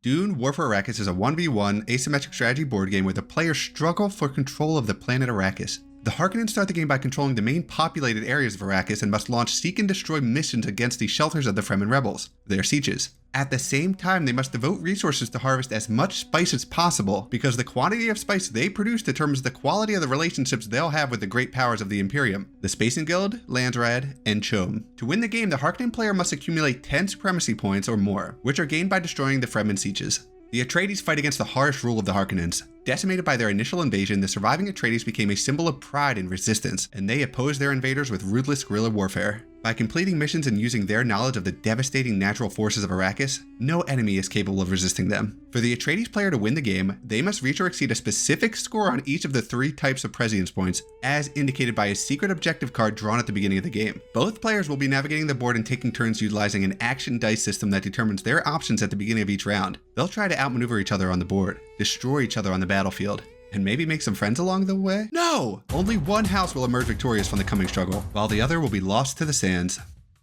Dune War for Arrakis is a 1v1 asymmetric strategy board game where the players struggle for control of the planet Arrakis. The Harkonnens start the game by controlling the main populated areas of Arrakis and must launch seek and destroy missions against the shelters of the Fremen rebels, their sieges. At the same time, they must devote resources to harvest as much spice as possible, because the quantity of spice they produce determines the quality of the relationships they'll have with the great powers of the Imperium, the Spacing Guild, Landsraad, and CHOAM. To win the game, the Harkonnen player must accumulate 10 supremacy points or more, which are gained by destroying the Fremen sieges. The Atreides fight against the harsh rule of the Harkonnens. Decimated by their initial invasion, the surviving Atreides became a symbol of pride and resistance, and they opposed their invaders with ruthless guerrilla warfare. By completing missions and using their knowledge of the devastating natural forces of Arrakis, no enemy is capable of resisting them. For the Atreides player to win the game, they must reach or exceed a specific score on each of the 3 types of prescience points, as indicated by a secret objective card drawn at the beginning of the game. Both players will be navigating the board and taking turns utilizing an action dice system that determines their options at the beginning of each round. They'll try to outmaneuver each other on the board, destroy each other on the battlefield, and maybe make some friends along the way? No! Only one house will emerge victorious from the coming struggle, while the other will be lost to the sands.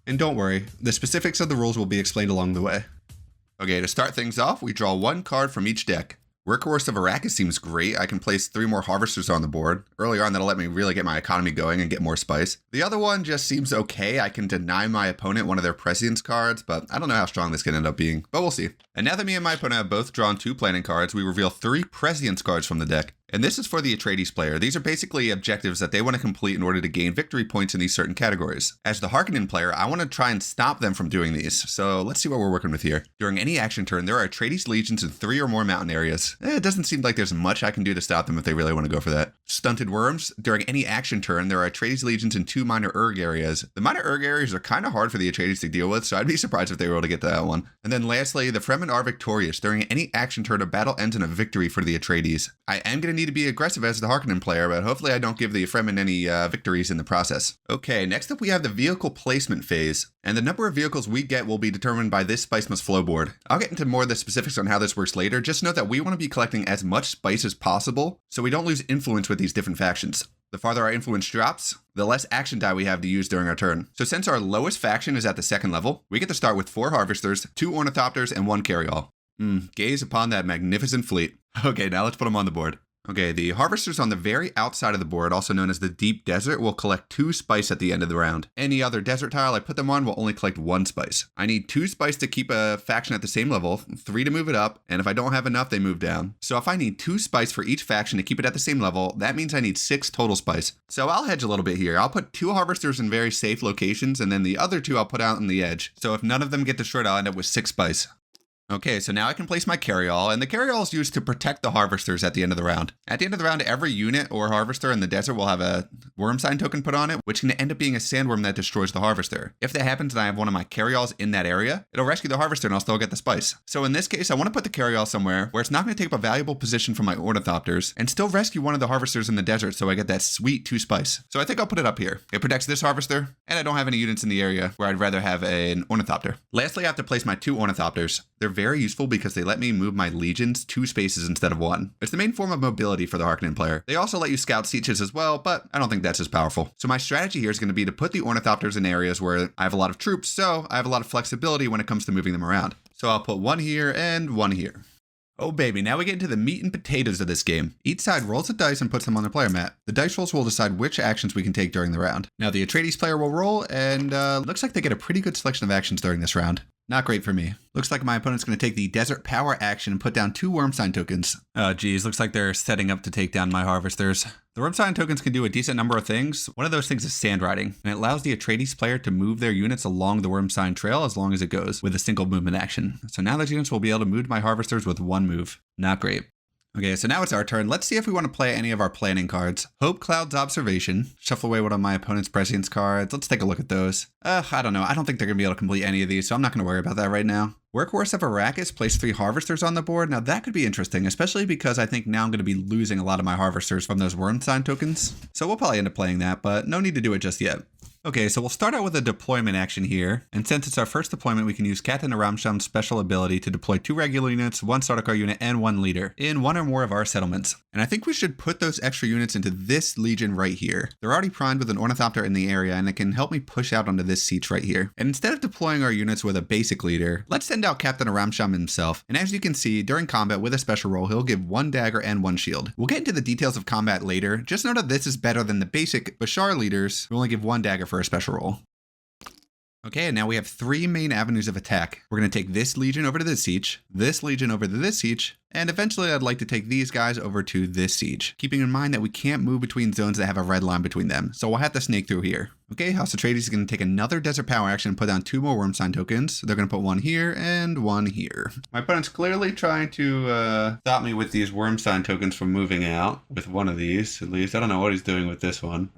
And don't worry, the specifics of the rules will be explained along the way. Okay, to start things off, we draw 1 card from each deck. Workhorse of Arrakis seems great. I can place 3 more Harvesters on the board. Earlier on, that'll let me really get my economy going and get more spice. The other one just seems okay. I can deny my opponent one of their prescience cards, but I don't know how strong this can end up being, but we'll see. And now that me and my opponent have both drawn 2 planning cards, we reveal 3 prescience cards from the deck. And this is for the Atreides player. These are basically objectives that they want to complete in order to gain victory points in these certain categories. As the Harkonnen player, I want to try and stop them from doing these. So let's see what we're working with here. During any action turn, there are Atreides legions in 3 or more mountain areas. It doesn't seem like there's much I can do to stop them if they really want to go for that. Stunted worms. During any action turn, there are Atreides legions in 2 minor Urg areas. The minor Urg areas are kind of hard for the Atreides to deal with, so I'd be surprised if they were able to get to that one. And then lastly, the Fremen are victorious. During any action turn, a battle ends in a victory for the Atreides. I am going to need to be aggressive as the Harkonnen player, but hopefully I don't give the Fremen any victories in the process. Okay, next up we have the vehicle placement phase, and the number of vehicles we get will be determined by this Spice Must Flow board. I'll get into more of the specifics on how this works later. Just note that we want to be collecting as much spice as possible so we don't lose influence with these different factions. The farther our influence drops, the less action die we have to use during our turn. So since our lowest faction is at the 2nd level, we get to start with 4 Harvesters, 2 Ornithopters, and 1 Carryall. Gaze upon that magnificent fleet. Okay, now let's put them on the board. Okay, the Harvesters on the very outside of the board, also known as the Deep Desert, will collect 2 spice at the end of the round. Any other desert tile I put them on will only collect 1 spice. I need 2 spice to keep a faction at the same level, 3 to move it up, and if I don't have enough, they move down. So if I need 2 spice for each faction to keep it at the same level, that means I need 6 total spice. So I'll hedge a little bit here. I'll put 2 Harvesters in very safe locations, and then the other 2 I'll put out on the edge. So if none of them get destroyed, I'll end up with 6 spice. Okay, so now I can place my Carryall, and the Carryall is used to protect the Harvesters at the end of the round. At the end of the round, every unit or Harvester in the desert will have a worm sign token put on it, which can end up being a sandworm that destroys the Harvester. If that happens and I have one of my Carryalls in that area, it'll rescue the Harvester and I'll still get the spice. So in this case, I want to put the Carryall somewhere where it's not going to take up a valuable position from my Ornithopters and still rescue one of the Harvesters in the desert so I get that sweet 2 spice. So I think I'll put it up here. It protects this Harvester, and I don't have any units in the area where I'd rather have an Ornithopter. Lastly, I have to place my 2 Ornithopters. They're very useful because they let me move my legions 2 spaces instead of 1. It's the main form of mobility for the Harkonnen player. They also let you scout sieges as well, but I don't think that's as powerful. So my strategy here is going to be to put the Ornithopters in areas where I have a lot of troops, so I have a lot of flexibility when it comes to moving them around. So I'll put 1 here and 1 here. Oh baby, now we get into the meat and potatoes of this game. Each side rolls a dice and puts them on their player mat. The dice rolls will decide which actions we can take during the round. Now the Atreides player will roll, and looks like they get a pretty good selection of actions during this round. Not great for me. Looks like my opponent's going to take the Desert Power action and put down 2 Worm Sign tokens. Oh geez, looks like they're setting up to take down my Harvesters. The Worm Sign tokens can do a decent number of things. One of those things is sand riding, and it allows the Atreides player to move their units along the Worm Sign trail as long as it goes, with a single movement action. So now those units will be able to move my Harvesters with 1 move. Not great. Okay, so now it's our turn. Let's see if we want to play any of our planning cards. Hope Cloud's Observation. Shuffle away one of my opponent's prescience cards. Let's take a look at those. I don't know. I don't think they're going to be able to complete any of these, so I'm not going to worry about that right now. Workhorse of Arrakis, place 3 Harvesters on the board. Now that could be interesting, especially because I think now I'm going to be losing a lot of my Harvesters from those Worm Sign tokens. So we'll probably end up playing that, but no need to do it just yet. Okay, so we'll start out with a deployment action here. And since it's our first deployment, we can use Captain Aramsham's special ability to deploy 2 regular units, 1 starter car unit, and 1 leader in 1 or more of our settlements. And I think we should put those extra units into this legion right here. They're already primed with an Ornithopter in the area, and it can help me push out onto this siege right here. And instead of deploying our units with a basic leader, let's send out Captain Aramsham himself. And as you can see, during combat with a special roll, he'll give 1 dagger and 1 shield. We'll get into the details of combat later. Just know that this is better than the basic Bashar leaders who only give 1 dagger for a special roll. Okay, and now we have 3 main avenues of attack. We're going to take this legion over to this siege, this legion over to this siege, and eventually I'd like to take these guys over to this siege, keeping in mind that we can't move between zones that have a red line between them, so we'll have to snake through here. Okay, House Atreides is going to take another desert power action and put down 2 more worm sign tokens. They're going to put 1 here and 1 here. My opponent's clearly trying to stop me with these worm sign tokens from moving out, with one of these at least. I don't know what he's doing with this one.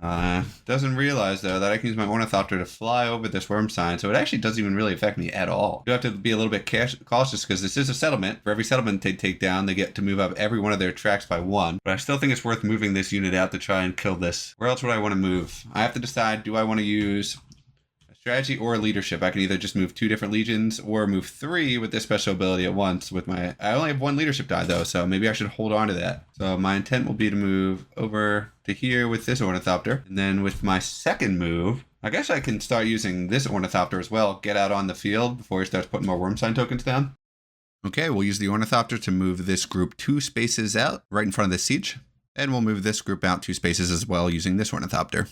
Doesn't realize though that I can use my Ornithopter to fly over this worm sign, so it actually doesn't even really affect me at all. You have to be a little bit cautious because this is a settlement. For every settlement they take down, they get to move up every one of their tracks by 1. But I still think it's worth moving this unit out to try and kill this. Where else would I want to move? I have to decide, do I want to use a strategy or a leadership? I can either just move 2 different legions or move 3 with this special ability at once with my... I only have 1 leadership die though, so maybe I should hold on to that. So my intent will be to move over to here with this Ornithopter. And then with my second move, I guess I can start using this Ornithopter as well, get out on the field before he starts putting more worm sign tokens down. Okay, we'll use the Ornithopter to move this group 2 spaces out right in front of the siege. And we'll move this group out 2 spaces as well using this Ornithopter.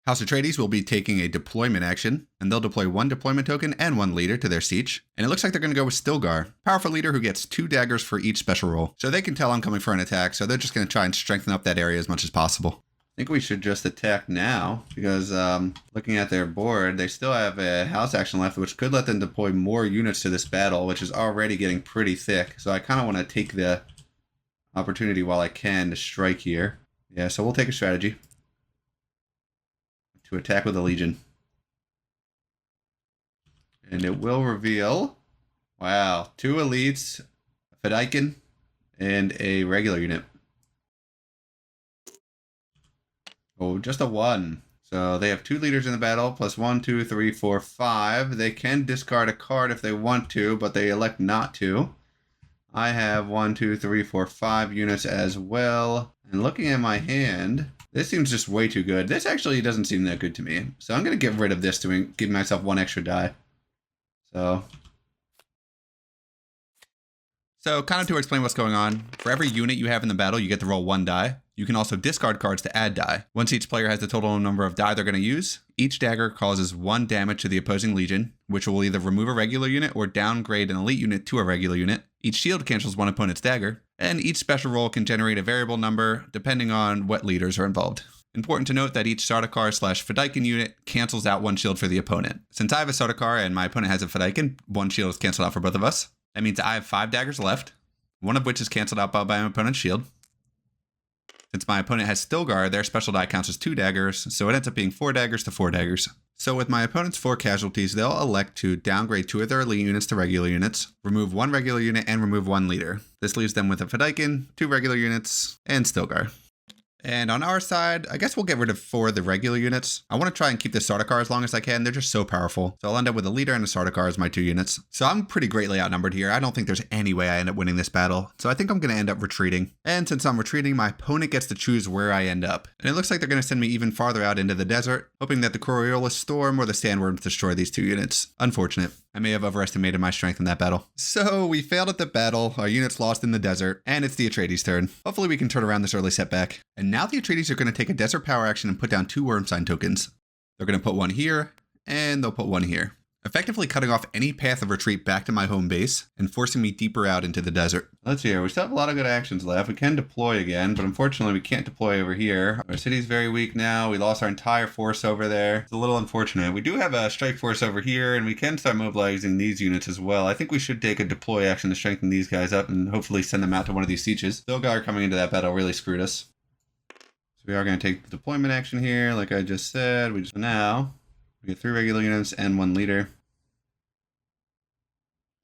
House Atreides will be taking a deployment action, and they'll deploy 1 deployment token and 1 leader to their siege. And it looks like they're going to go with Stilgar, powerful leader who gets 2 daggers for each special roll. So they can tell I'm coming for an attack, so they're just going to try and strengthen up that area as much as possible. I think we should just attack now because looking at their board, they still have a house action left, which could let them deploy more units to this battle, which is already getting pretty thick. So I kind of want to take the opportunity while I can to strike here. Yeah, so we'll take a strategy to attack with a legion. And it will reveal, wow, 2 elites, a Fedaykin, and a regular unit. Oh, just a 1. So they have 2 leaders in the battle, plus 1, 2, 3, 4, 5. They can discard a card if they want to, but they elect not to. I have 1, 2, 3, 4, 5 units as well. And looking at my hand, this seems just way too good. This actually doesn't seem that good to me. So I'm going to get rid of this to give myself 1 extra die. So kind of to explain what's going on, for every unit you have in the battle, you get to roll 1 die. You can also discard cards to add die. Once each player has the total number of die they're going to use, each dagger causes 1 damage to the opposing legion, which will either remove a regular unit or downgrade an elite unit to a regular unit. Each shield cancels 1 opponent's dagger, and each special roll can generate a variable number depending on what leaders are involved. Important to note that each Sardaukar/Fedaykin unit cancels out 1 shield for the opponent. Since I have a Sardaukar and my opponent has a Fedaykin, 1 shield is canceled out for both of us. That means I have 5 daggers left, 1 of which is canceled out by my opponent's shield. Since my opponent has Stilgar, their special die counts as 2 daggers, so it ends up being 4 daggers to 4 daggers. So with my opponent's 4 casualties, they'll elect to downgrade 2 of their elite units to regular units, remove 1 regular unit, and remove 1 leader. This leaves them with a Fedaykin, 2 regular units, and Stilgar. And on our side, I guess we'll get rid of 4 of the regular units. I want to try and keep the Sardaukar as long as I can. They're just so powerful. So I'll end up with a leader and a Sardaukar as my 2 units. So I'm pretty greatly outnumbered here. I don't think there's any way I end up winning this battle. So I think I'm going to end up retreating. And since I'm retreating, my opponent gets to choose where I end up. And it looks like they're going to send me even farther out into the desert, hoping that the Coriolis Storm or the Sandworms destroy these 2 units. Unfortunate. I may have overestimated my strength in that battle. So we failed at the battle, our units lost in the desert, and it's the Atreides' turn. Hopefully we can turn around this early setback. And now the Atreides are going to take a desert power action and put down 2 worm sign tokens. They're going to put 1 here, and they'll put 1 here, effectively cutting off any path of retreat back to my home base and forcing me deeper out into the desert. Let's see here, we still have a lot of good actions left. We can deploy again, but unfortunately we can't deploy over here. Our city's very weak now. We lost our entire force over there. It's a little unfortunate. We do have a strike force over here, and we can start mobilizing these units as well. I think we should take a deploy action to strengthen these guys up and hopefully send them out to one of these sieges. Stilgar coming into that battle really screwed us. So we are going to take the deployment action here, like I just said. Now we get 3 regular units and 1 leader.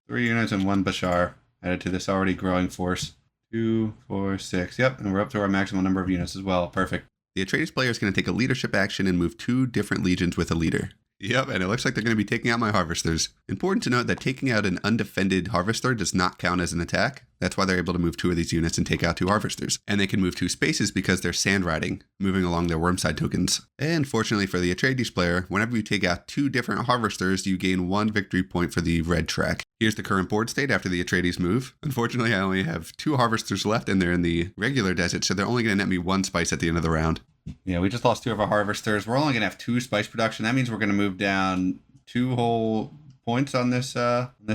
3 units and 1 Bashar added to this already growing force. 2, 4, 6. Yep, and we're up to our maximum number of units as well. Perfect. The Atreides player is going to take a leadership action and move 2 different legions with a leader. Yep, and it looks like they're going to be taking out my harvesters. Important to note that taking out an undefended harvester does not count as an attack. That's why they're able to move 2 of these units and take out 2 harvesters. And they can move 2 spaces because they're sand riding, moving along their wormside tokens. And fortunately for the Atreides player, whenever you take out 2 different harvesters, you gain 1 victory point for the red track. Here's the current board state after the Atreides move. Unfortunately, I only have 2 harvesters left and they're in the regular desert, so they're only going to net me 1 spice at the end of the round. Yeah, we just lost 2 of our harvesters. We're only going to have 2 spice production. That means we're going to move down 2 whole points on this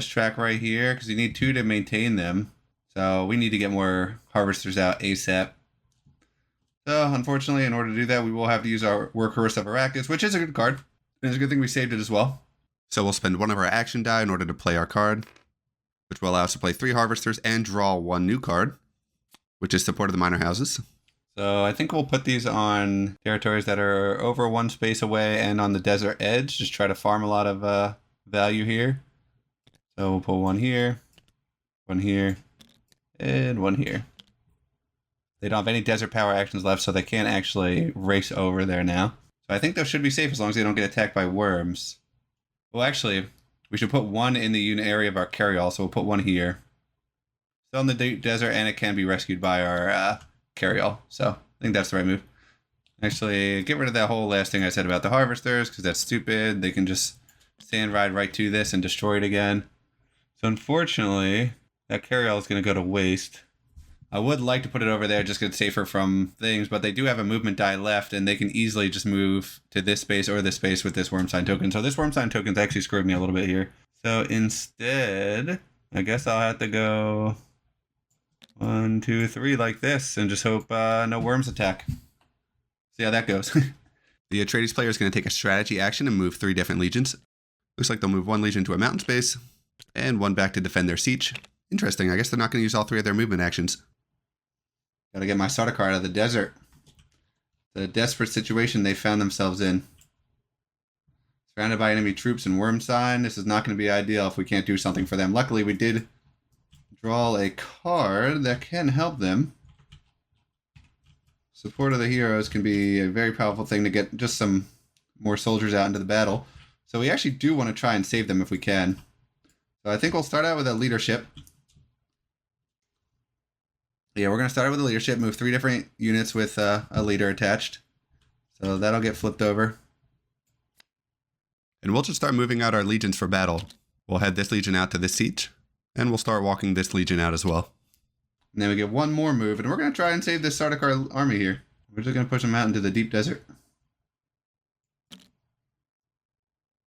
track right here, because you need 2 to maintain them. So we need to get more harvesters out ASAP. So unfortunately, in order to do that, we will have to use our Workhorse of Arrakis, which is a good card. And it's a good thing we saved it as well. So we'll spend 1 of our action die in order to play our card, which will allow us to play 3 harvesters and draw 1 new card, which is Support of the Minor Houses. So I think we'll put these on territories that are over 1 space away and on the desert edge. Just try to farm a lot of value here. So we'll put 1 here, 1 here, and 1 here. They don't have any desert power actions left, so they can't actually race over there now. So I think those should be safe as long as they don't get attacked by worms. Well, actually, we should put 1 in the unit area of our carryall, so we'll put 1 here. Still in the deep desert, and it can be rescued by our carryall, so I think that's the right move. Actually, get rid of that whole last thing I said about the harvesters, because that's stupid. They can just sand ride right to this and destroy it again. So unfortunately, that carryall is going to go to waste. I would like to put it over there just to get safer from things, but they do have a movement die left, and they can easily just move to this space or this space with this worm sign token. So this worm sign token's actually screwed me a little bit here. So instead, I guess I'll have to go 1, 2, 3 like this, and just hope no worms attack. See how that goes. The Atreides player is going to take a strategy action and move 3 different legions. Looks like they'll move 1 legion to a mountain space, and 1 back to defend their siege. Interesting, I guess they're not going to use all 3 of their movement actions. Gotta get my Sardaukar out of the desert. The desperate situation they found themselves in. Surrounded by enemy troops and worm sign. This is not going to be ideal if we can't do something for them. Luckily, we did draw a card that can help them. Support of the heroes can be a very powerful thing to get just some more soldiers out into the battle. So we actually do want to try and save them if we can. So I think we'll start out with a leadership. Yeah, we're going to start out with a leadership, move 3 different units with a leader attached. So that'll get flipped over. And we'll just start moving out our legions for battle. We'll head this legion out to this siege, and we'll start walking this legion out as well. And then we get 1 more move, and we're going to try and save this Sardaukar army here. We're just going to push them out into the deep desert.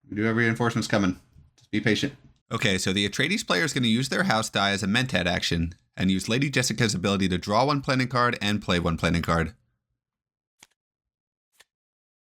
We do have reinforcements coming. Just be patient. Okay, so the Atreides player is going to use their house die as a Mentat action, and use Lady Jessica's ability to draw 1 planning card and play 1 planning card.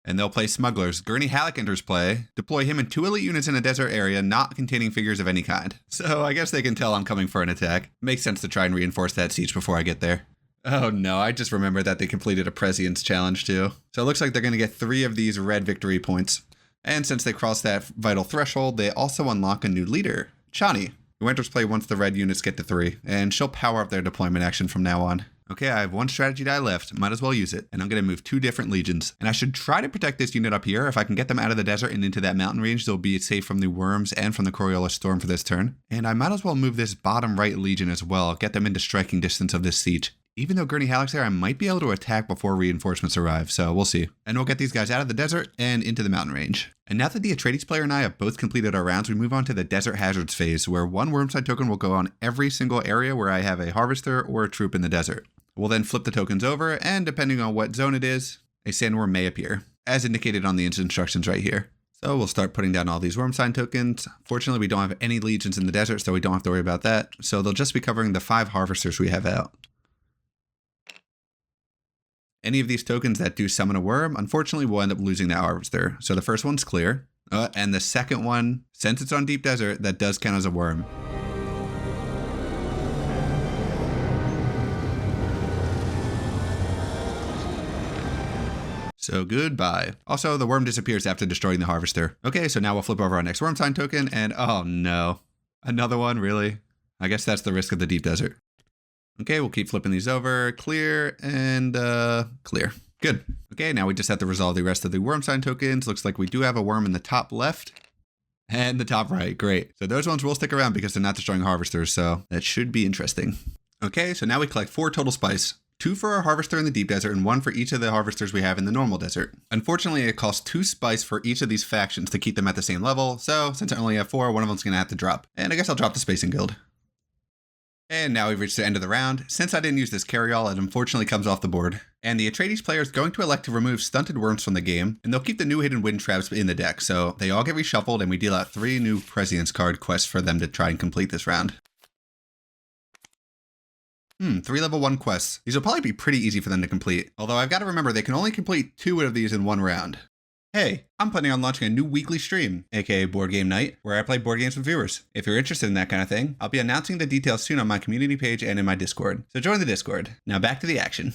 And they'll play Smugglers. Gurney Halleck enters play. Deploy him and 2 elite units in a desert area not containing figures of any kind. So I guess they can tell I'm coming for an attack. Makes sense to try and reinforce that siege before I get there. Oh no, I just remembered that they completed a Prescience challenge too. So it looks like they're going to get 3 of these red victory points. And since they crossed that vital threshold, they also unlock a new leader, Chani, who enters play once the red units get to 3, and she'll power up their deployment action from now on. Okay, I have 1 strategy die left, might as well use it, and I'm going to move 2 different legions. And I should try to protect this unit up here. If I can get them out of the desert and into that mountain range, they'll be safe from the worms and from the Coriolis Storm for this turn. And I might as well move this bottom right legion as well, get them into striking distance of this siege. Even though Gurney Halleck's there, I might be able to attack before reinforcements arrive, so we'll see. And we'll get these guys out of the desert and into the mountain range. And now that the Atreides player and I have both completed our rounds, we move on to the Desert Hazards phase, where 1 Wormside token will go on every single area where I have a harvester or a troop in the desert. We'll then flip the tokens over, and depending on what zone it is, a sandworm may appear, as indicated on the instructions right here. So we'll start putting down all these worm sign tokens. Fortunately, we don't have any legions in the desert, so we don't have to worry about that. So they'll just be covering the 5 harvesters we have out. Any of these tokens that do summon a worm, unfortunately, will end up losing that harvester. So the first one's clear. And the second one, since it's on deep desert, that does count as a worm. So goodbye. Also, the worm disappears after destroying the harvester. Okay, so now we'll flip over our next worm sign token, and oh no. Another one, really? I guess that's the risk of the deep desert. Okay, we'll keep flipping these over. Clear and clear. Good. Okay, now we just have to resolve the rest of the worm sign tokens. Looks like we do have a worm in the top left and the top right. Great. So those ones will stick around because they're not destroying harvesters, so that should be interesting. Okay, so now we collect 4 total spice. 2 for our harvester in the deep desert and 1 for each of the harvesters we have in the normal desert. Unfortunately, it costs 2 spice for each of these factions to keep them at the same level, so since I only have 4, one of them's going to have to drop. And I guess I'll drop the Spacing Guild. And now we've reached the end of the round. Since I didn't use this carry-all, it unfortunately comes off the board. And the Atreides player is going to elect to remove stunted worms from the game, and they'll keep the new hidden wind traps in the deck, so they all get reshuffled and we deal out 3 new Prescience card quests for them to try and complete this round. 3 level 1 quests. These will probably be pretty easy for them to complete, although I've got to remember they can only complete 2 of these in 1 round. Hey, I'm planning on launching a new weekly stream, aka Board Game Night, where I play board games with viewers. If you're interested in that kind of thing, I'll be announcing the details soon on my community page and in my Discord. So join the Discord. Now back to the action.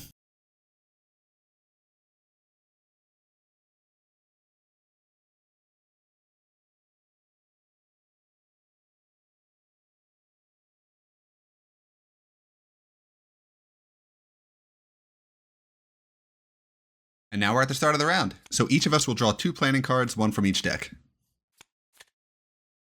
And now we're at the start of the round. So each of us will draw 2 planning cards, 1 from each deck.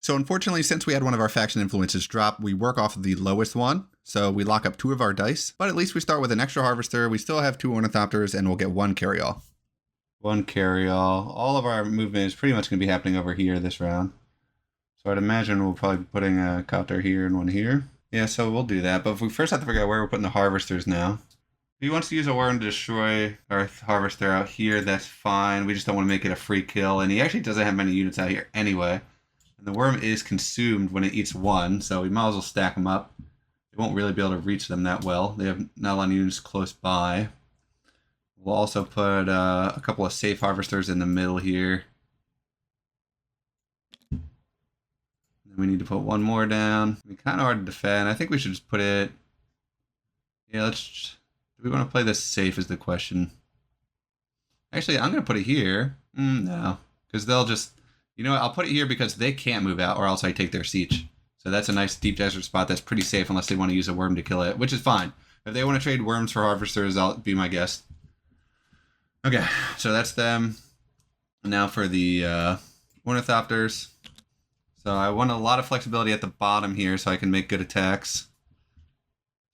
So unfortunately, since we had one of our faction influences drop, we work off of the lowest one. So we lock up 2 of our dice, but at least we start with an extra harvester. We still have 2 ornithopters and we'll get 1 carry-all. 1 carry-all. All of our movement is pretty much going to be happening over here this round. So I'd imagine we'll probably be putting a copter here and 1 here. Yeah, so we'll do that. But we first have to figure out where we're putting the harvesters now. If he wants to use a worm to destroy our harvester out here, that's fine. We just don't want to make it a free kill. And he actually doesn't have many units out here anyway. And the worm is consumed when it eats 1, so we might as well stack them up. We won't really be able to reach them that well. They have not a lot of units close by. We'll also put a couple of safe harvesters in the middle here. And we need to put 1 more down. It's kind of hard to defend. I think we should just put it... Yeah, let's... Do we want to play this safe is the question. Actually, I'm going to put it here. No, because they'll just... You know what? I'll put it here because they can't move out or else I take their siege. So that's a nice deep desert spot that's pretty safe unless they want to use a worm to kill it, which is fine. If they want to trade worms for harvesters, I'll be my guest. Okay, so that's them. Now for the Ornithopters. So I want a lot of flexibility at the bottom here so I can make good attacks.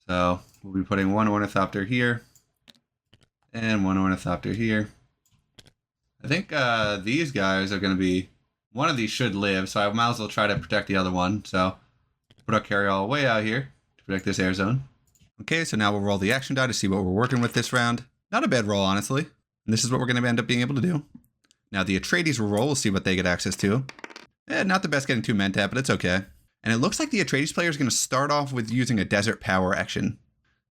So we'll be putting 1 Ornithopter here and 1 Ornithopter here. I think these guys are going to be... One of these should live, so I might as well try to protect the other one. So put our carry-all way out here to protect this air zone. Okay, so now we'll roll the action die to see what we're working with this round. Not a bad roll, honestly. And this is what we're going to end up being able to do. Now the Atreides will roll. We'll see what they get access to. Not the best getting 2 men tap, but it's okay. And it looks like the Atreides player is going to start off with using a desert power action.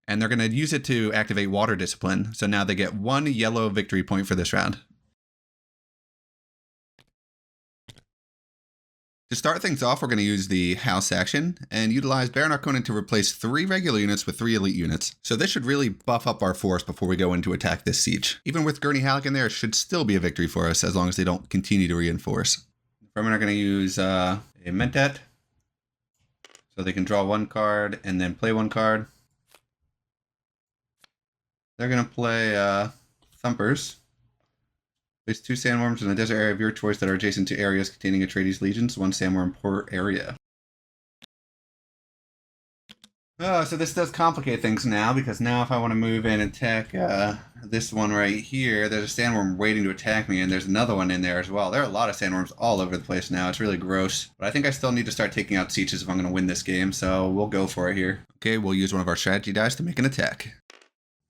And they're going to use it to activate water discipline. So now they get 1 yellow victory point for this round. To start things off, we're going to use the house action and utilize Baron Harkonnen to replace 3 regular units with 3 elite units. So this should really buff up our force before we go in to attack this siege. Even with Gurney Halleck in there, it should still be a victory for us as long as they don't continue to reinforce. We're going to use a Mentat. So they can draw 1 card and then play 1 card. They're going to play Thumpers. Place 2 sandworms in the desert area of your choice that are adjacent to areas containing Atreides legions, 1 sandworm per area. So this does complicate things now, because now if I want to move in and attack this one right here, there's a sandworm waiting to attack me, and there's another one in there as well. There are a lot of sandworms all over the place now. It's really gross. But I think I still need to start taking out sieges if I'm going to win this game, so we'll go for it here. Okay, we'll use one of our strategy dice to make an attack.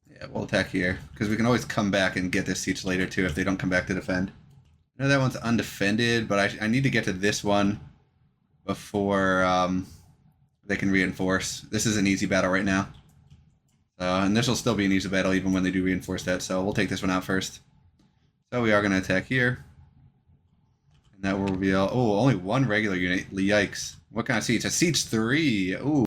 Yeah, we'll attack here, because we can always come back and get this siege later, too, if they don't come back to defend. I know that one's undefended, but I need to get to this one before they can reinforce. This is an easy battle right now. And this will still be an easy battle even when they do reinforce that, so we'll take this one out first. So we are going to attack here. And that will reveal... Oh, only 1 regular unit. Yikes. What kind of siege? A siege 3. Ooh.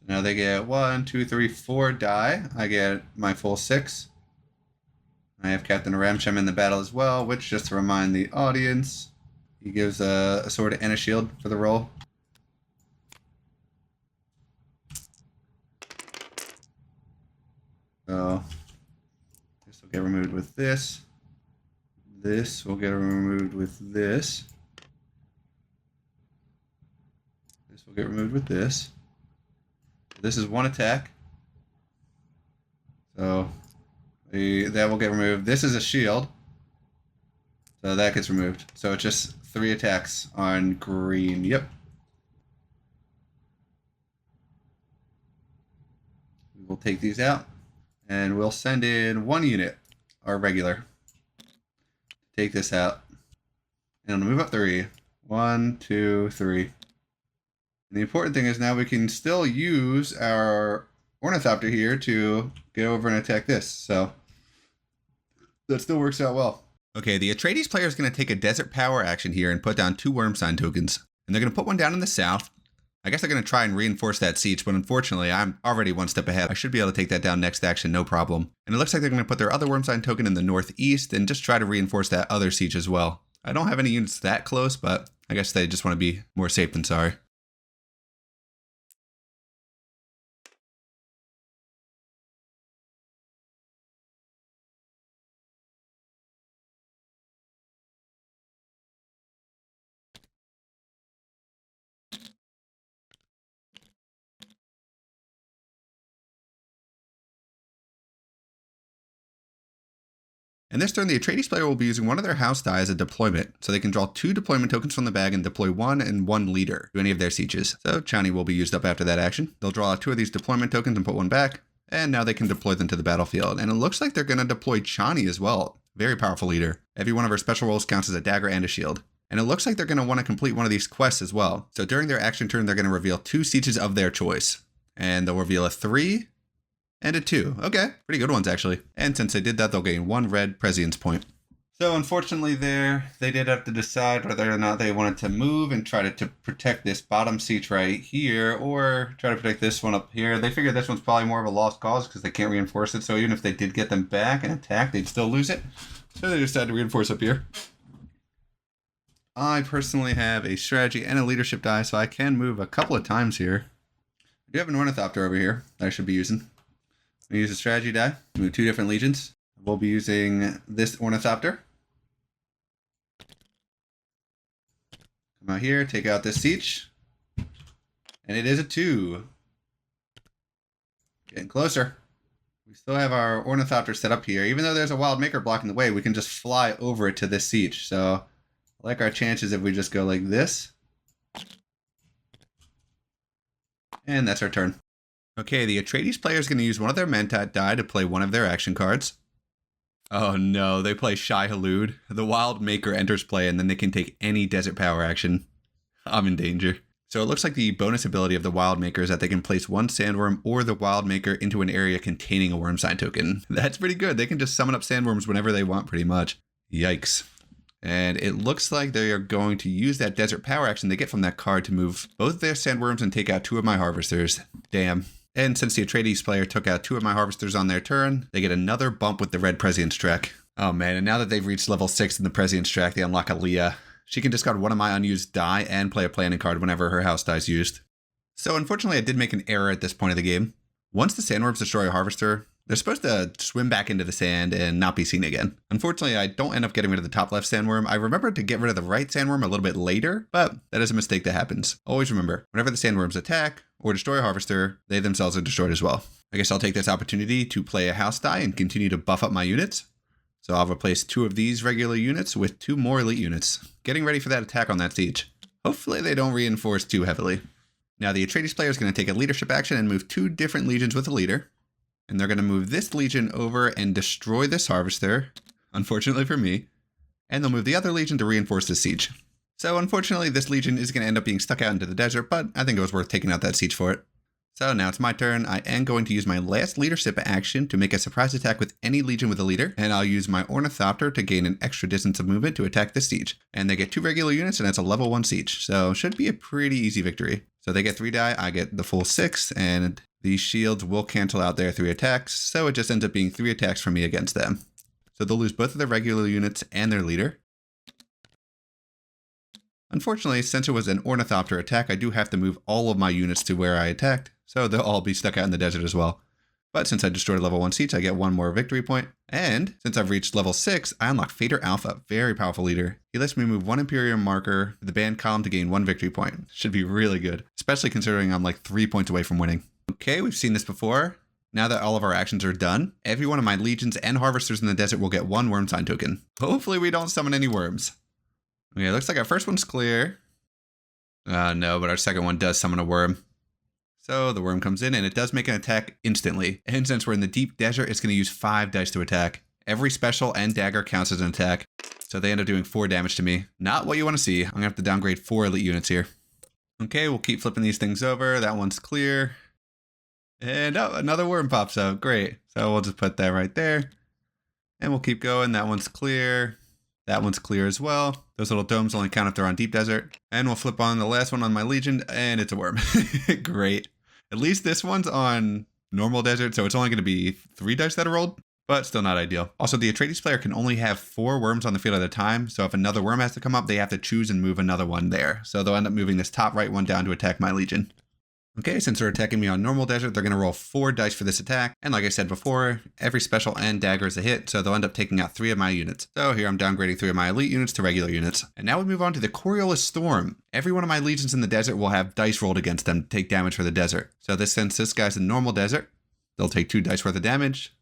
Now they get 1, 2, 3, 4 die. I get my full 6. I have Captain Ramsham in the battle as well, which, just to remind the audience, He gives a sword and a shield for the roll. So this will get removed with this. This will get removed with this. This will get removed with this. This is one attack. So that will get removed. This is a shield. So that gets removed. So it's just 3 attacks on green. Yep. We'll take these out. And we'll send in 1 unit, our regular. Take this out. And I'm going to move up 3. 1, 2, 3. And the important thing is now we can still use our Ornithopter here to get over and attack this. So that still works out well. Okay, the Atreides player is going to take a desert power action here and put down 2 worm sign tokens. And they're going to put one down in the south. I guess they're going to try and reinforce that siege, but unfortunately, I'm already 1 step ahead. I should be able to take that down next action, no problem. And it looks like they're going to put their other worm sign token in the northeast and just try to reinforce that other siege as well. I don't have any units that close, but I guess they just want to be more safe than sorry. And this turn, the Atreides player will be using one of their house die as a deployment, so they can draw 2 deployment tokens from the bag and deploy 1 and 1 leader to any of their sieges. So Chani will be used up after that action. They'll draw 2 of these deployment tokens and put 1 back, and now they can deploy them to the battlefield. And it looks like they're going to deploy Chani as well. Very powerful leader. Every one of her special rolls counts as a dagger and a shield. And it looks like they're going to want to complete one of these quests as well. So during their action turn, they're going to reveal 2 sieges of their choice. And they'll reveal a 3 and a 2. Okay, pretty good ones actually. And since they did that, they'll gain 1 red prescience point. So unfortunately they did have to decide whether or not they wanted to move and try to protect this bottom siege right here or try to protect this one up here. They figured this one's probably more of a lost cause because they can't reinforce it. So even if they did get them back and attack, they'd still lose it. So they decided to reinforce up here. I personally have a strategy and a leadership die, so I can move a couple of times here. I do have an Ornithopter over here that I should be using. We use a strategy die, move 2 different legions. We'll be using this Ornithopter. Come out here, take out this siege. And it is a 2. Getting closer. We still have our Ornithopter set up here. Even though there's a Wild Maker blocking the way, we can just fly over it to this siege. So I like our chances if we just go like this. And that's our turn. Okay, the Atreides player is going to use one of their Mentat die to play one of their action cards. Oh no, they play Shai Halud. The Wild Maker enters play and then they can take any desert power action. I'm in danger. So it looks like the bonus ability of the Wild Maker is that they can place 1 sandworm or the Wild Maker into an area containing a worm sign token. That's pretty good. They can just summon up sandworms whenever they want pretty much. Yikes. And it looks like they are going to use that desert power action they get from that card to move both their sandworms and take out 2 of my harvesters. Damn. And since the Atreides player took out 2 of my harvesters on their turn, they get another bump with the red prescience track. Oh man, and now that they've reached level 6 in the prescience track, they unlock Aaliyah. She can discard one of my unused die and play a planning card whenever her house die is used. So unfortunately, I did make an error at this point of the game. Once the sandworms destroy a harvester, they're supposed to swim back into the sand and not be seen again. Unfortunately, I don't end up getting rid of the top left sandworm. I remembered to get rid of the right sandworm a little bit later, but that is a mistake that happens. Always remember, whenever the sandworms attack or destroy a harvester, they themselves are destroyed as well. I guess I'll take this opportunity to play a house die and continue to buff up my units. So I'll replace 2 of these regular units with 2 more elite units, getting ready for that attack on that siege. Hopefully they don't reinforce too heavily. Now the Atreides player is going to take a leadership action and move 2 different legions with a leader. And they're going to move this legion over and destroy this harvester, unfortunately for me. And they'll move the other legion to reinforce the siege. So unfortunately, this legion is going to end up being stuck out into the desert, but I think it was worth taking out that siege for it. So now it's my turn. I am going to use my last leadership action to make a surprise attack with any legion with a leader. And I'll use my Ornithopter to gain an extra distance of movement to attack this siege. And they get 2 regular units and it's a level 1 siege. So should be a pretty easy victory. So they get 3 die, I get the full 6, and these shields will cancel out their 3 attacks, so it just ends up being 3 attacks from me against them. So they'll lose both of their regular units and their leader. Unfortunately, since it was an Ornithopter attack, I do have to move all of my units to where I attacked, so they'll all be stuck out in the desert as well. But since I destroyed level 1 siege, I get one more victory point. And since I've reached level 6, I unlock Fader Alpha, very powerful leader. He lets me move one Imperium marker to the band column to gain one victory point. Should be really good, especially considering I'm like 3 points away from winning. Okay, we've seen this before. Now that all of our actions are done, every one of my legions and harvesters in the desert will get one worm sign token. Hopefully we don't summon any worms. Okay, looks like our first one's clear. No, but our second one does summon a worm. So the worm comes in and it does make an attack instantly. And since we're in the deep desert, it's going to use 5 dice to attack. Every special and dagger counts as an attack. So they end up doing 4 damage to me. Not what you want to see. I'm going to have to downgrade 4 elite units here. Okay, we'll keep flipping these things over. That one's clear. And oh, another worm pops up. Great. So we'll just put that right there. And we'll keep going. That one's clear. That one's clear as well. Those little domes only count if they're on deep desert. And we'll flip on the last one on my legion, and it's a worm. Great. At least this one's on normal desert, so it's only going to be 3 dice that are rolled, but still not ideal. Also, the Atreides player can only have 4 worms on the field at a time, so if another worm has to come up, they have to choose and move another one there. So they'll end up moving this top right one down to attack my legion. Okay, since they're attacking me on normal desert, they're going to roll 4 dice for this attack. And like I said before, every special and dagger is a hit, so they'll end up taking out 3 of my units. So here I'm downgrading 3 of my elite units to regular units. And now we move on to the Coriolis Storm. Every one of my legions in the desert will have dice rolled against them to take damage for the desert. So since this guy's in normal desert, they'll take 2 dice worth of damage.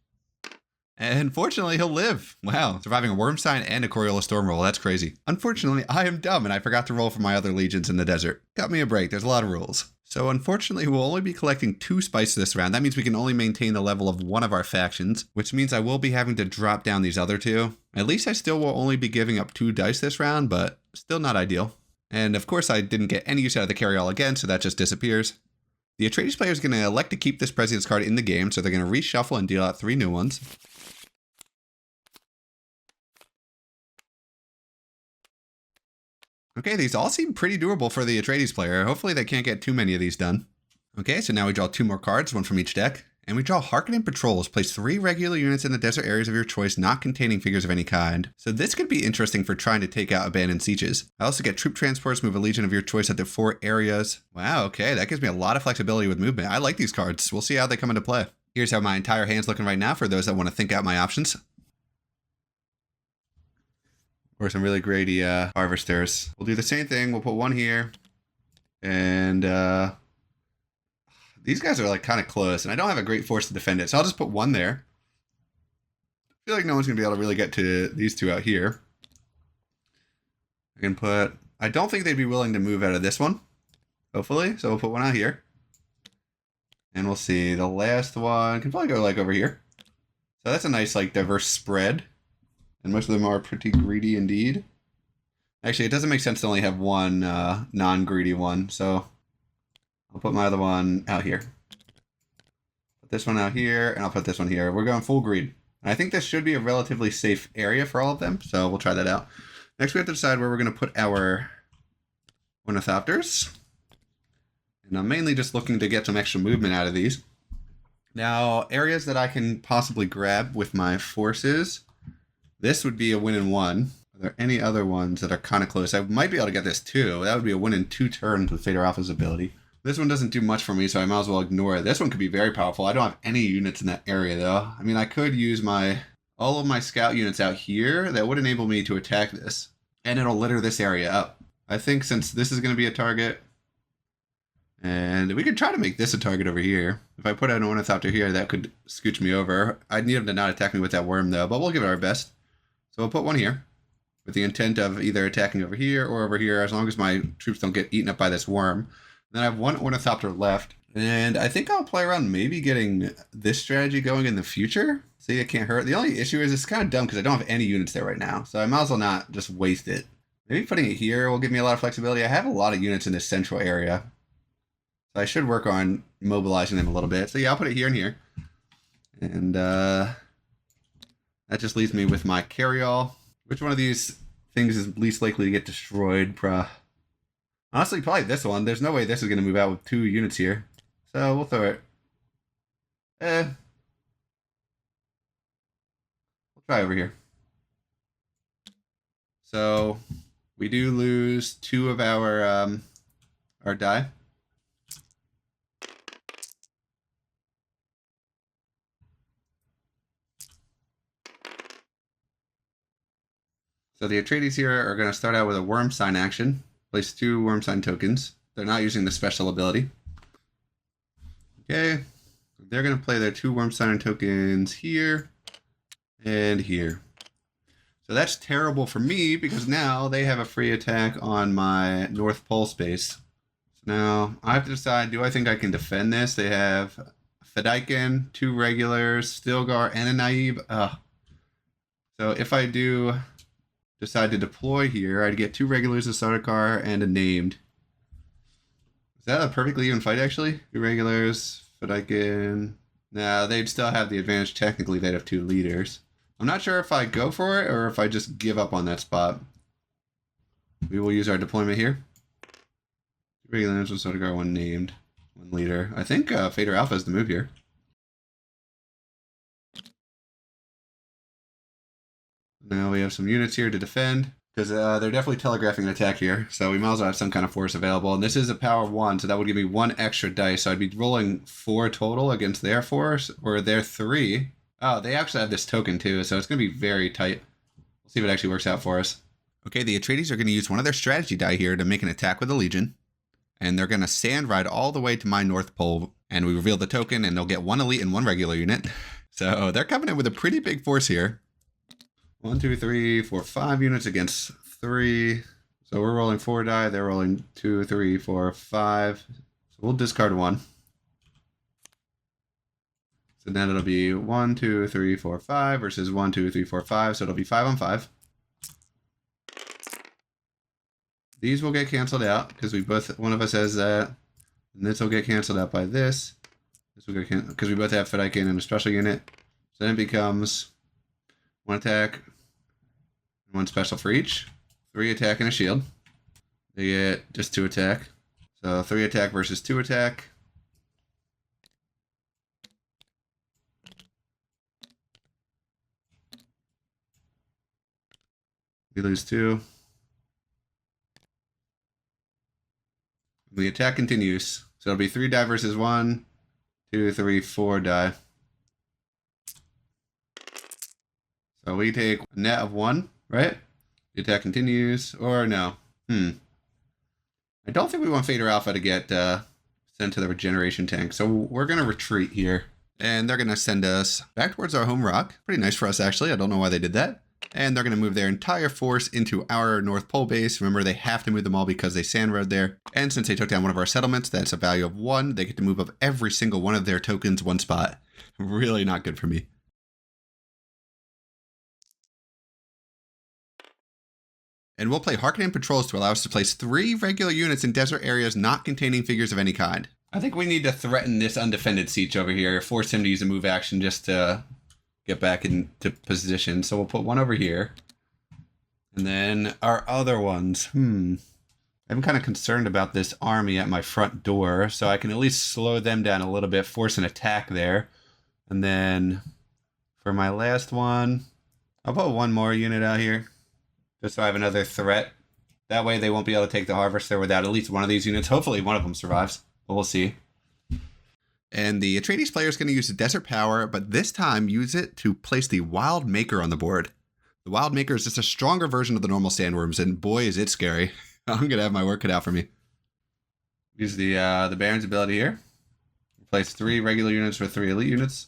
And fortunately, he'll live. Wow, surviving a worm sign and a Coriolis Storm roll. That's crazy. Unfortunately, I am dumb and I forgot to roll for my other legions in the desert. Cut me a break. There's a lot of rules. So unfortunately, we'll only be collecting 2 spices this round. That means we can only maintain the level of one of our factions, which means I will be having to drop down these other 2. At least I still will only be giving up 2 dice this round, but still not ideal. And of course, I didn't get any use out of the carryall again, so that just disappears. The Atreides player is going to elect to keep this President's card in the game, so they're going to reshuffle and deal out 3 new ones. Okay, these all seem pretty doable for the Atreides player. Hopefully they can't get too many of these done. Okay, so now we draw 2 more cards, 1 from each deck. And we draw Harkonnen Patrols. Place 3 regular units in the desert areas of your choice, not containing figures of any kind. So this could be interesting for trying to take out abandoned sieges. I also get troop transports, move a legion of your choice up to 4 areas. Wow, okay, that gives me a lot of flexibility with movement. I like these cards. We'll see how they come into play. Here's how my entire hand's looking right now for those that want to think out my options. Or some really greedy harvesters. We'll do the same thing. We'll put 1 here. And these guys are like kind of close. And I don't have a great force to defend it. So I'll just put 1 there. I feel like no one's going to be able to really get to these 2 out here. I can put... I don't think they'd be willing to move out of this one. Hopefully. So we'll put 1 out here. And we'll see. The last one can probably go like over here. So that's a nice like diverse spread. And most of them are pretty greedy indeed. Actually, it doesn't make sense to only have 1 non-greedy one. So I'll put my other one out here. Put this one out here, and I'll put this one here. We're going full greed. And I think this should be a relatively safe area for all of them. So we'll try that out. Next, we have to decide where we're going to put our Ornithopters. And I'm mainly just looking to get some extra movement out of these. Now, areas that I can possibly grab with my forces... This would be a win in 1. Are there any other ones that are kind of close? I might be able to get this too. That would be a win in 2 turns with Fader Alpha's ability. This one doesn't do much for me, so I might as well ignore it. This one could be very powerful. I don't have any units in that area, though. I mean, I could use all of my scout units out here. That would enable me to attack this. And it'll litter this area up. I think since this is going to be a target, and we could try to make this a target over here. If I put an Ornithopter here, that could scooch me over. I'd need him to not attack me with that worm, though, but we'll give it our best. So we'll put 1 here with the intent of either attacking over here or over here, as long as my troops don't get eaten up by this worm. Then I have 1 Ornithopter left. And I think I'll play around maybe getting this strategy going in the future. See, it can't hurt. The only issue is it's kind of dumb because I don't have any units there right now. So I might as well not just waste it. Maybe putting it here will give me a lot of flexibility. I have a lot of units in this central area. So I should work on mobilizing them a little bit. So yeah, I'll put it here and here. And that just leaves me with my carryall. Which one of these things is least likely to get destroyed? Honestly, probably this one. There's no way this is going to move out with 2 units here. So we'll throw it. We'll try over here. So We do lose 2 of our die. So the Atreides here are going to start out with a worm sign action. Place 2 worm sign tokens. They're not using the special ability. Okay. They're going to play their 2 worm sign tokens here and here. So that's terrible for me because now they have a free attack on my North Pole space. So now I have to decide, do I think I can defend this? They have Fedaykin, 2 regulars, Stilgar, and a Naib. So if I do decide to deploy here, I'd get 2 regulars, a Sardaukar, and a named. Is that a perfectly even fight, actually? 2 regulars, Fedaykin. Now, they'd still have the advantage. Technically, they'd have 2 leaders. I'm not sure if I go for it or if I just give up on that spot. We will use our deployment here. 2 regulars, 1 Sardaukar, 1 named, 1 leader. I think Fader Alpha is the move here. Now we have some units here to defend, because they're definitely telegraphing an attack here, so we might as well have some kind of force available. And this is a power 1, so that would give me 1 extra dice, so I'd be rolling 4 total against their force, or their 3. Oh, they actually have this token too, so it's going to be very tight. We'll see if it actually works out for us. Okay, the Atreides are going to use one of their strategy die here to make an attack with the Legion, and they're going to sand ride all the way to my North Pole, and we reveal the token, and they'll get 1 elite and 1 regular unit. So they're coming in with a pretty big force here. 1, 2, 3, 4, 5 units against 3. So we're rolling 4 die. They're rolling 2, 3, 4, 5. So we'll discard 1. So then it'll be 1, 2, 3, 4, 5 versus 1, 2, 3, 4, 5. So it'll be 5 on 5. These will get canceled out because one of us has that. And this will get canceled out by this. This will get canceled because we both have Fedaykin and a special unit. So then it becomes 1 attack, 1 special for each. 3 attack and a shield. They get just 2 attack. So 3 attack versus 2 attack. We lose 2. The attack continues. So it'll be 3 die versus 1, 2, 3, 4 die. So we take a net of 1, right? The attack continues, or no. I don't think we want Fader Alpha to get sent to the regeneration tank, so we're going to retreat here. And they're going to send us back towards our home rock. Pretty nice for us, actually. I don't know why they did that. And they're going to move their entire force into our North Pole base. Remember, they have to move them all because they sand rode there. And since they took down one of our settlements, that's a value of 1. They get to move up every single one of their tokens 1 spot. Really not good for me. And we'll play Harkonnen Patrols to allow us to place 3 regular units in desert areas not containing figures of any kind. I think we need to threaten this undefended siege over here, force him to use a move action just to get back into position. So we'll put 1 over here. And then our other ones, I'm kind of concerned about this army at my front door, so I can at least slow them down a little bit, force an attack there. And then for my last one, I'll put 1 more unit out here, just so I have another threat. That way they won't be able to take the Harvester without at least one of these units. Hopefully one of them survives, but we'll see. And the Atreides player is going to use the Desert Power, but this time use it to place the Wild Maker on the board. The Wild Maker is just a stronger version of the normal Sandworms, and boy, is it scary. I'm going to have my work cut out for me. Use the Baron's ability here. Place 3 regular units for 3 elite units.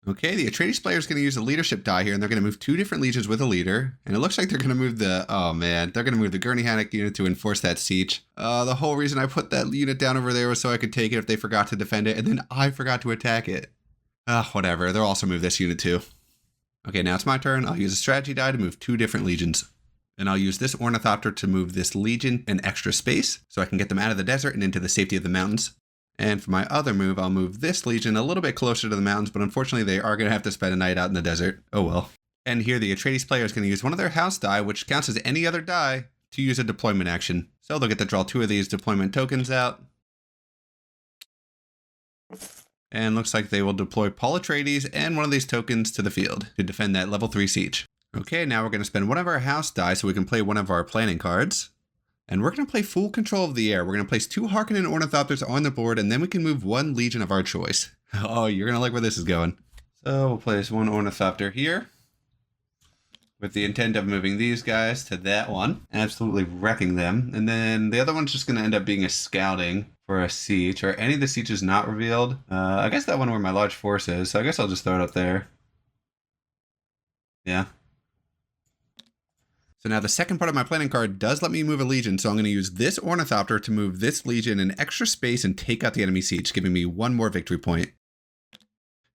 Okay, the Atreides player is going to use a leadership die here, and they're going to move 2 different legions with a leader. And it looks like they're going to move they're going to move the Gurney Hannock unit to enforce that siege. The whole reason I put that unit down over there was so I could take it if they forgot to defend it, and then I forgot to attack it. Whatever, they'll also move this unit too. Okay, now it's my turn. I'll use a strategy die to move 2 different legions. And I'll use this Ornithopter to move this legion an extra space, so I can get them out of the desert and into the safety of the mountains. And for my other move, I'll move this legion a little bit closer to the mountains, but unfortunately they are going to have to spend a night out in the desert. Oh well. And here the Atreides player is going to use one of their house die, which counts as any other die, to use a deployment action. So they'll get to draw 2 of these deployment tokens out. And looks like they will deploy Paul Atreides and one of these tokens to the field to defend that level 3 siege. Okay, now we're going to spend one of our house die so we can play one of our planning cards. And we're going to play full control of the air. We're going to place 2 Harkonnen Ornithopters on the board, and then we can move 1 Legion of our choice. Oh, you're going to like where this is going. So we'll place 1 Ornithopter here, with the intent of moving these guys to that one, absolutely wrecking them. And then the other one's just going to end up being a scouting for a siege. Are any of the sieges not revealed? I guess that one where my large force is, so I guess I'll just throw it up there. Yeah. So now the second part of my planning card does let me move a legion, so I'm going to use this Ornithopter to move this legion in extra space and take out the enemy siege, giving me 1 more victory point.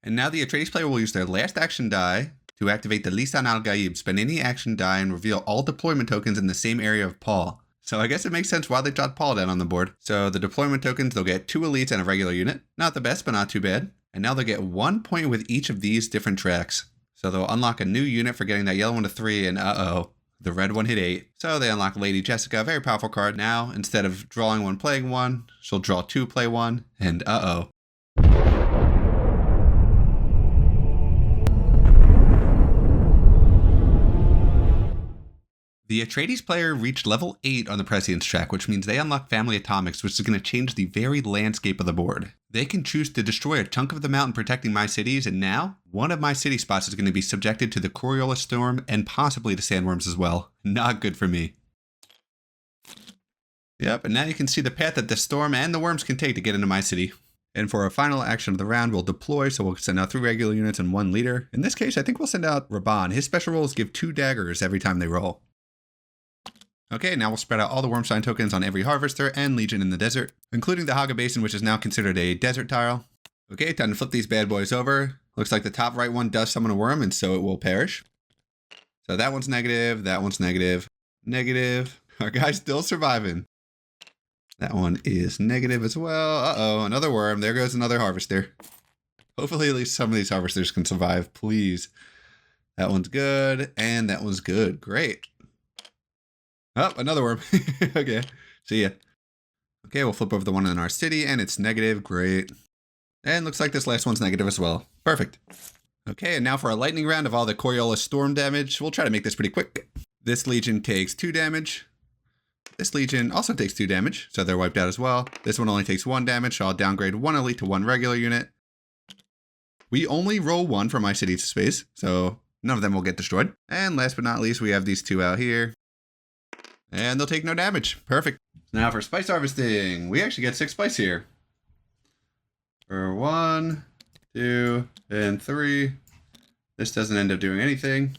And now the Atreides player will use their last action die to activate the Lisan al-Gaib, spend any action die, and reveal all deployment tokens in the same area of Paul. So I guess it makes sense why they jot Paul down on the board. So the deployment tokens, they'll get 2 elites and a regular unit. Not the best, but not too bad. And now they'll get 1 point with each of these different tracks. So they'll unlock a new unit for getting that yellow one to 3, and the red one hit 8. So they unlock Lady Jessica, a very powerful card. Now, instead of drawing 1, playing 1, she'll draw 2, play 1, and The Atreides player reached level 8 on the Prescience track, which means they unlock Family Atomics, which is going to change the very landscape of the board. They can choose to destroy a chunk of the mountain protecting my cities, and now, one of my city spots is going to be subjected to the Coriolis Storm and possibly the Sandworms as well. Not good for me. Yep, and now you can see the path that the Storm and the Worms can take to get into my city. And for our final action of the round, we'll deploy, so we'll send out 3 regular units and 1 leader. In this case, I think we'll send out Raban. His special rolls give 2 daggers every time they roll. Okay, now we'll spread out all the Wormstein tokens on every Harvester and Legion in the desert, including the Haga Basin, which is now considered a desert tile. Okay, time to flip these bad boys over. Looks like the top right one does summon a worm, and so it will perish. So that one's negative, that one's negative, negative. Our guy's still surviving. That one is negative as well. Uh-oh, another worm. There goes another Harvester. Hopefully at least some of these Harvesters can survive, please. That one's good, and that one's good. Great. Oh, another worm. Okay, see ya. Okay, we'll flip over the one in our city, and it's negative. Great. And looks like this last one's negative as well. Perfect. Okay, and now for a lightning round of all the Coriolis Storm damage. We'll try to make this pretty quick. This Legion takes 2 damage. This Legion also takes 2 damage, so they're wiped out as well. This one only takes 1 damage, so I'll downgrade 1 elite to 1 regular unit. We only roll 1 for my city space, so none of them will get destroyed. And last but not least, we have these 2 out here. And they'll take no damage. Perfect. Now for spice harvesting, we actually get 6 spice here. For 1, 2, and 3. This doesn't end up doing anything.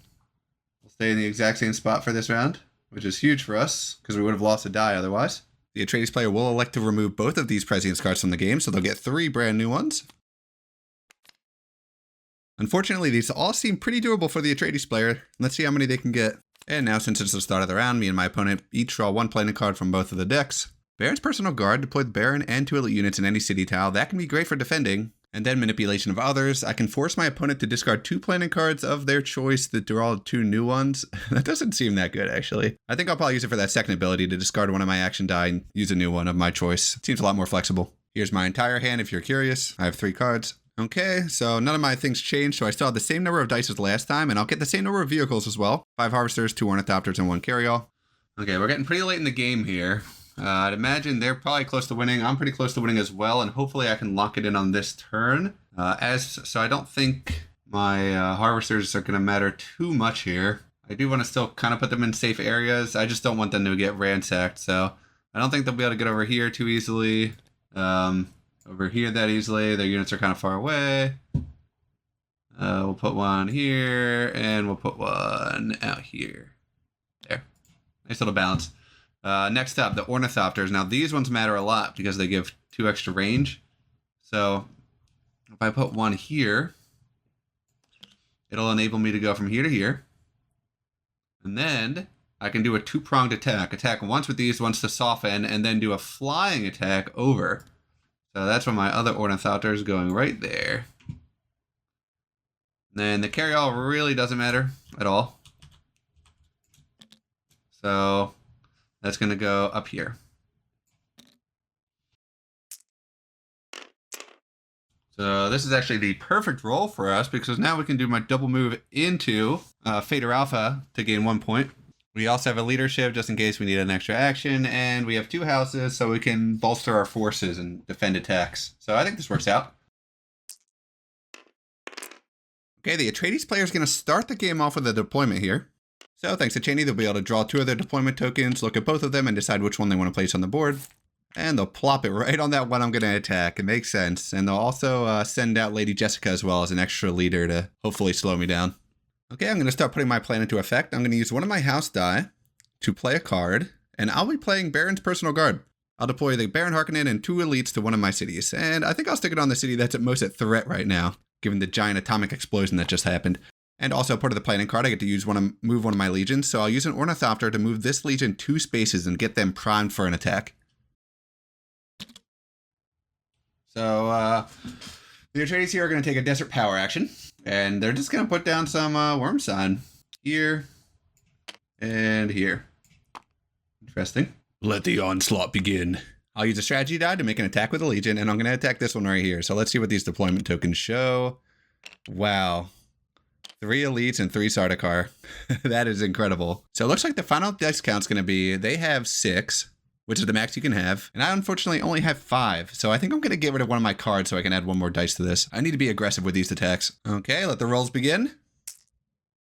We'll stay in the exact same spot for this round, which is huge for us, because we would have lost a die otherwise. The Atreides player will elect to remove both of these Prescience cards from the game, so they'll get 3 brand new ones. Unfortunately, these all seem pretty doable for the Atreides player. Let's see how many they can get. And now, since it's the start of the round, me and my opponent each draw 1 planning card from both of the decks. Baron's Personal Guard, deploy the Baron and 2 elite units in any city tile. That can be great for defending. And then manipulation of others. I can force my opponent to discard 2 planning cards of their choice that draw 2 new ones. That doesn't seem that good, actually. I think I'll probably use it for that second ability to discard one of my action die and use a new one of my choice. It seems a lot more flexible. Here's my entire hand if you're curious. I have 3 cards. Okay, so none of my things changed, so I still have the same number of dice as last time, and I'll get the same number of vehicles as well. 5 Harvesters, 2 Ornithopters, and 1 Carryall. Okay, we're getting pretty late in the game here. I'd imagine they're probably close to winning. I'm pretty close to winning as well, and hopefully I can lock it in on this turn. So I don't think my Harvesters are going to matter too much here. I do want to still kind of put them in safe areas. I just don't want them to get ransacked, so I don't think they'll be able to get over here too easily. Over here that easily. Their units are kind of far away. We'll put 1 here, and we'll put 1 out here. There. Nice little balance. Next up, the Ornithopters. Now, these ones matter a lot because they give 2 extra range. So, if I put 1 here, it'll enable me to go from here to here. And then I can do a 2-pronged attack. Attack once with these, once to soften, and then do a flying attack over. So that's why my other Ornithopter is going right there. Then the Carryall really doesn't matter at all. So that's going to go up here. So this is actually the perfect roll for us because now we can do my double move into Fader Alpha to gain 1 point. We also have a leadership just in case we need an extra action, and we have 2 houses so we can bolster our forces and defend attacks. So I think this works out. Okay, the Atreides player is going to start the game off with a deployment here. So thanks to Cheney, they'll be able to draw 2 of their deployment tokens, look at both of them, and decide which one they want to place on the board. And they'll plop it right on that one I'm going to attack. It makes sense. And they'll also send out Lady Jessica as well as an extra leader to hopefully slow me down. Okay, I'm going to start putting my plan into effect. I'm going to use one of my house die to play a card, and I'll be playing Baron's Personal Guard. I'll deploy the Baron Harkonnen and 2 elites to one of my cities, and I think I'll stick it on the city that's at most at threat right now, given the giant atomic explosion that just happened. And also part of the planning card, I get to move one of my legions, so I'll use an Ornithopter to move this legion 2 spaces and get them primed for an attack. So, the Atreides here are going to take a Desert Power action. And they're just going to put down some Worm Sign here and here. Interesting. Let the onslaught begin. I'll use a strategy die to make an attack with a Legion, and I'm going to attack this one right here. So let's see what these deployment tokens show. Wow. 3 elites and 3 Sardaukar. That is incredible. So it looks like the final dice count's going to be, they have 6, which is the max you can have. And I unfortunately only have 5. So I think I'm going to get rid of one of my cards so I can add 1 more dice to this. I need to be aggressive with these attacks. Okay, let the rolls begin.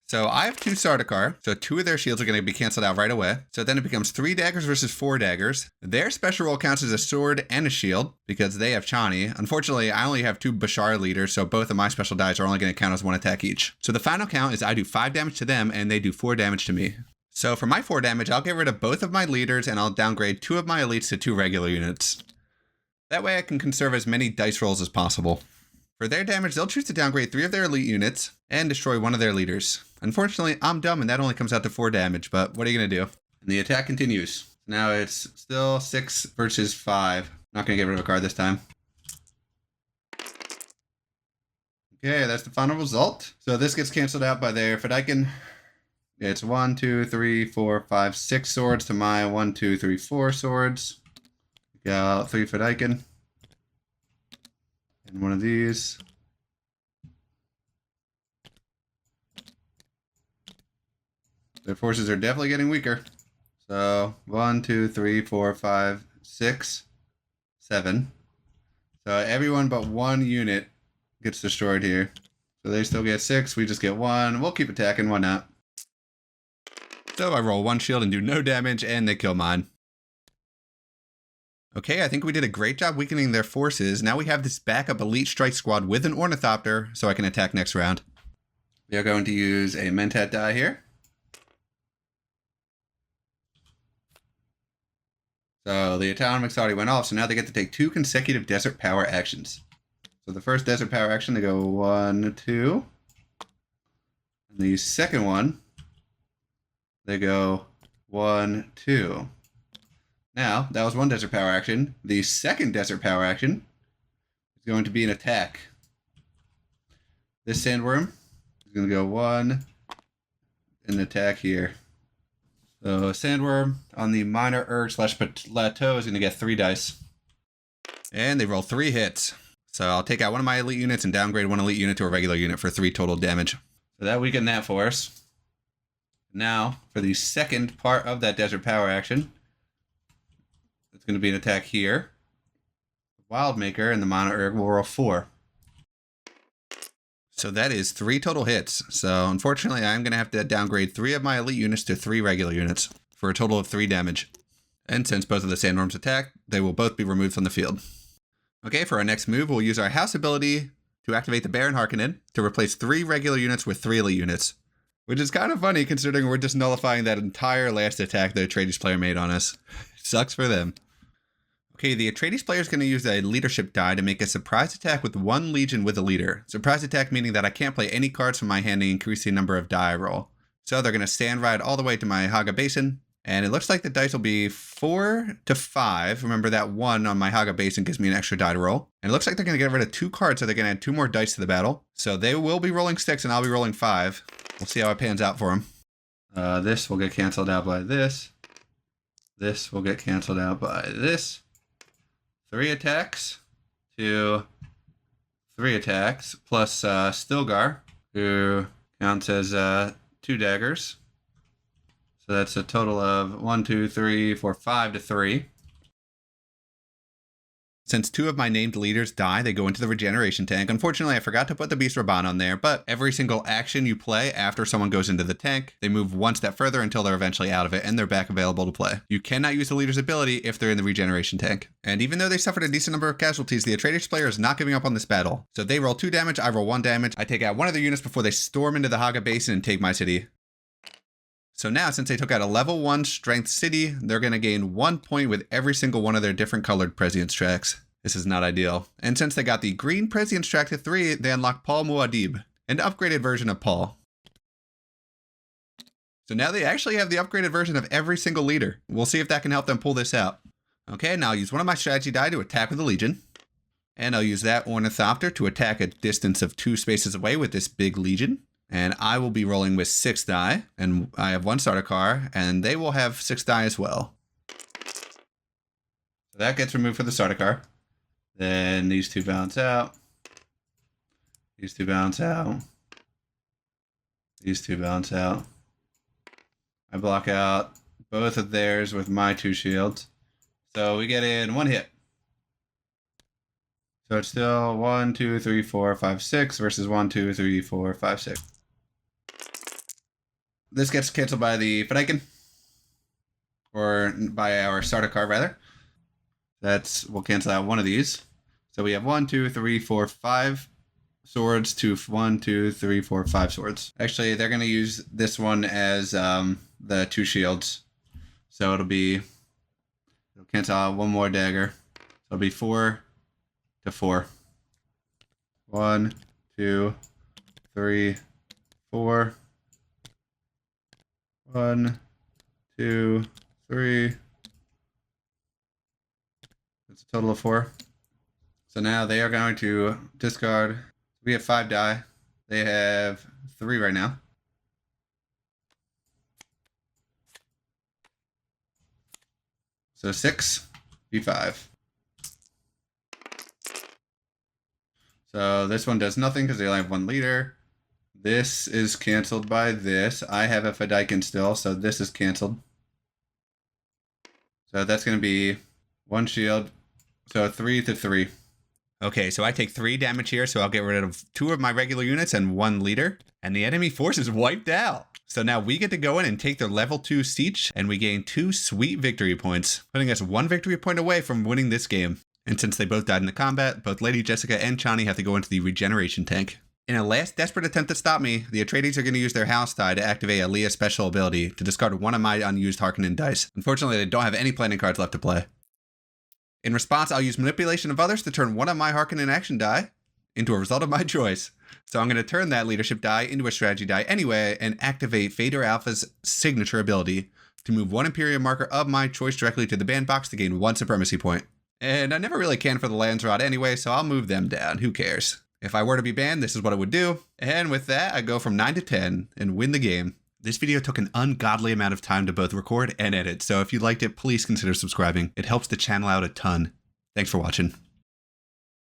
So I have 2 Sardaukar. So 2 of their shields are going to be canceled out right away. So then it becomes 3 daggers versus 4 daggers. Their special roll counts as a sword and a shield because they have Chani. Unfortunately, I only have 2 Bashar leaders. So both of my special dice are only going to count as 1 attack each. So the final count is I do 5 damage to them and they do 4 damage to me. So for my 4 damage, I'll get rid of both of my leaders and I'll downgrade 2 of my elites to 2 regular units. That way I can conserve as many dice rolls as possible. For their damage, they'll choose to downgrade 3 of their elite units and destroy 1 of their leaders. Unfortunately, I'm dumb and that only comes out to 4 damage, but what are you going to do? And the attack continues. Now it's still 6 versus 5. Not going to get rid of a card this time. Okay, that's the final result. So this gets canceled out by their Fedaykin. It's 1, 2, 3, 4, 5, 6 swords to my 1, 2, 3, 4 swords. Got 3 Fedaykin. And 1 of these. Their forces are definitely getting weaker. So 1, 2, 3, 4, 5, 6, 7. So everyone but 1 unit gets destroyed here. So they still get 6. We just get 1. We'll keep attacking. Why not? So I roll 1 shield and do no damage, and they kill mine. Okay, I think we did a great job weakening their forces. Now we have this backup elite strike squad with an Ornithopter, so I can attack next round. We are going to use a Mentat die here. So the atomics already went off, so now they get to take 2 consecutive Desert Power actions. So the first Desert Power action, they go 1, 2. And the second one, they go 1, 2. Now, that was 1 Desert Power action. The second Desert Power action is going to be an attack. This Sandworm is going to go 1 and attack here. So Sandworm on the Minor Erg / Plateau is going to get 3 dice. And they roll 3 hits. So I'll take out 1 of my elite units and downgrade 1 elite unit to a regular unit for 3 total damage. So that weakened that for us. Now, for the second part of that Desert Power action, it's going to be an attack here. Wildmaker and the Mono Erg will roll 4. So that is 3 total hits. So unfortunately, I'm going to have to downgrade 3 of my elite units to 3 regular units for a total of 3 damage. And since both of the Sandworms attack, they will both be removed from the field. Okay, for our next move, we'll use our house ability to activate the Baron Harkonnen to replace 3 regular units with 3 elite units. Which is kind of funny considering we're just nullifying that entire last attack the Atreides player made on us. Sucks for them. Okay, the Atreides player is going to use a leadership die to make a surprise attack with 1 legion with a leader. Surprise attack meaning that I can't play any cards from my hand to increase the number of die I roll. So they're going to stand ride all the way to my Haga Basin. And it looks like the dice will be 4 to 5. Remember that 1 on my Haga Basin gives me an extra die to roll. And it looks like they're going to get rid of 2 cards, so they're going to add 2 more dice to the battle. So they will be rolling 6 and I'll be rolling 5. We'll see how it pans out for them. This will get canceled out by this. This will get canceled out by this. 3 attacks to 3 attacks, plus Stilgar, who counts as 2 daggers. So that's a total of 1, 2, 3, 4, 5 to 3. Since 2 of my named leaders die, they go into the regeneration tank. Unfortunately, I forgot to put the Beast Raban on there, but every single action you play after someone goes into the tank, they move one step further until they're eventually out of it and they're back available to play. You cannot use the leader's ability if they're in the regeneration tank. And even though they suffered a decent number of casualties, the Atreides player is not giving up on this battle. So they roll 2 damage, I roll 1 damage. I take out one of their units before they storm into the Haga Basin and take my city. So now, since they took out a level 1 strength city, they're going to gain 1 point with every single one of their different colored prescience tracks. This is not ideal. And since they got the green prescience track to 3, they unlock Paul Muad'Dib, an upgraded version of Paul. So now they actually have the upgraded version of every single leader. We'll see if that can help them pull this out. Okay, now I'll use one of my strategy die to attack with the Legion. And I'll use that Ornithopter to attack a distance of 2 spaces away with this big Legion. And I will be rolling with 6 die, and I have 1 starter car, and they will have 6 die as well. So that gets removed for the starter car. Then these 2 bounce out. These 2 bounce out. These 2 bounce out. I block out both of theirs with my 2 shields. So we get in 1 hit. So it's still 1, 2, 3, 4, 5, 6 versus 1, 2, 3, 4, 5, 6. This gets canceled by the Fenaiken. Or by our starter card, rather. We'll cancel out one of these. So we have 1, 2, 3, 4, 5 swords to 1, 2, 3, 4, 5 swords. Actually, they're going to use this one as the 2 shields. So it'll cancel out 1 more dagger. So it'll be 4 to 4. 1, 2, 3, 4. 1, 2, 3. That's a total of 4. So now they are going to discard. We have 5 die. They have 3 right now. So 6, B5. So this one does nothing because they only have 1 leader. This is canceled by this. I have a Fenaiken still, so this is canceled. So that's going to be 1 shield. So 3 to 3. Okay, so I take 3 damage here, so I'll get rid of 2 of my regular units and 1 leader. And the enemy force is wiped out. So now we get to go in and take their level 2 siege, and we gain 2 sweet victory points, putting us 1 victory point away from winning this game. And since they both died in the combat, both Lady Jessica and Chani have to go into the regeneration tank. In a last desperate attempt to stop me, the Atreides are going to use their house die to activate Aaliyah's special ability to discard 1 of my unused Harkonnen dice. Unfortunately, they don't have any planning cards left to play. In response, I'll use Manipulation of Others to turn 1 of my Harkonnen action die into a result of my choice. So I'm going to turn that leadership die into a strategy die anyway and activate Vader Alpha's signature ability to move 1 Imperium marker of my choice directly to the bandbox to gain 1 supremacy point. And I never really can for the Landsrod anyway, so I'll move them down. Who cares? If I were to be banned, this is what it would do. And with that, I go from 9 to 10 and win the game. This video took an ungodly amount of time to both record and edit, so if you liked it, please consider subscribing. It helps the channel out a ton. Thanks for watching.